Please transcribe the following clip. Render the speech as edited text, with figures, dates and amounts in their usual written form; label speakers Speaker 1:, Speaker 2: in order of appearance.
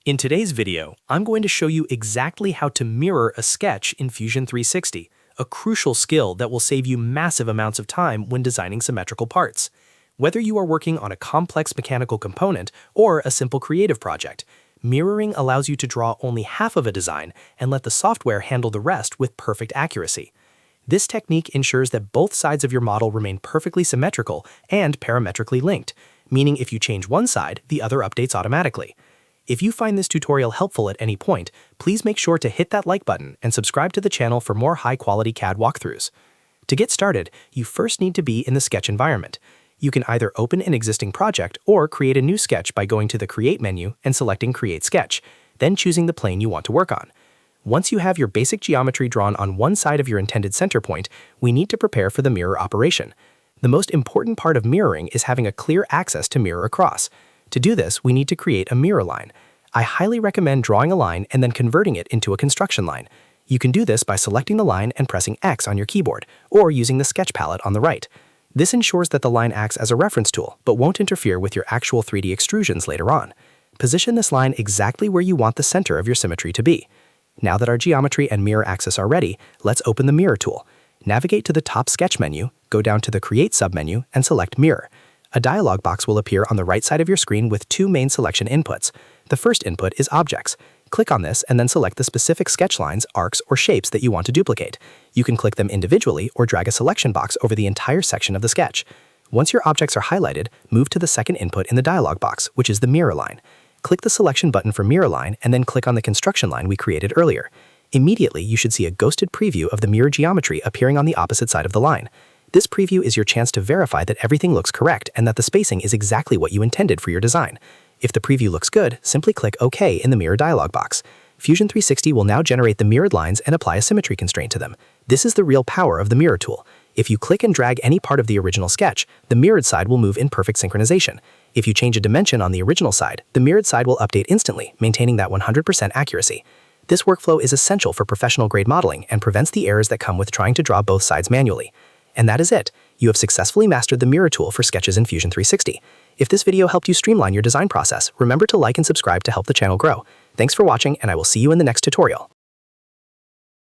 Speaker 1: In today's video, I'm going to show you exactly how to mirror a sketch in Fusion 360, a crucial skill that will save you massive amounts of time when designing symmetrical parts. Whether you are working on a complex mechanical component or a simple creative project, mirroring allows you to draw only half of a design and let the software handle the rest with perfect accuracy. This technique ensures that both sides of your model remain perfectly symmetrical and parametrically linked, meaning if you change one side, the other updates automatically. If you find this tutorial helpful at any point, please make sure to hit that like button and subscribe to the channel for more high-quality CAD walkthroughs. To get started, you first need to be in the sketch environment. You can either open an existing project or create a new sketch by going to the Create menu and selecting Create Sketch, then choosing the plane you want to work on. Once you have your basic geometry drawn on one side of your intended center point, we need to prepare for the mirror operation. The most important part of mirroring is having a clear axis to mirror across. To do this, we need to create a mirror line. I highly recommend drawing a line and then converting it into a construction line. You can do this by selecting the line and pressing X on your keyboard, or using the sketch palette on the right. This ensures that the line acts as a reference tool, but won't interfere with your actual 3D extrusions later on. Position this line exactly where you want the center of your symmetry to be. Now that our geometry and mirror axis are ready, let's open the Mirror tool. Navigate to the top Sketch menu, go down to the Create submenu, and select Mirror. A dialog box will appear on the right side of your screen with two main selection inputs. The first input is Objects. Click on this and then select the specific sketch lines, arcs, or shapes that you want to duplicate. You can click them individually or drag a selection box over the entire section of the sketch. Once your objects are highlighted, move to the second input in the dialog box, which is the Mirror line. Click the selection button for Mirror line and then click on the construction line we created earlier. Immediately, you should see a ghosted preview of the mirror geometry appearing on the opposite side of the line. This preview is your chance to verify that everything looks correct and that the spacing is exactly what you intended for your design. If the preview looks good, simply click OK in the Mirror dialog box. Fusion 360 will now generate the mirrored lines and apply a symmetry constraint to them. This is the real power of the Mirror tool. If you click and drag any part of the original sketch, the mirrored side will move in perfect synchronization. If you change a dimension on the original side, the mirrored side will update instantly, maintaining that 100% accuracy. This workflow is essential for professional-grade modeling and prevents the errors that come with trying to draw both sides manually. And that is it. You have successfully mastered the Mirror tool for sketches in Fusion 360. If this video helped you streamline your design process, remember to like and subscribe to help the channel grow. Thanks for watching, and I will see you in the next tutorial.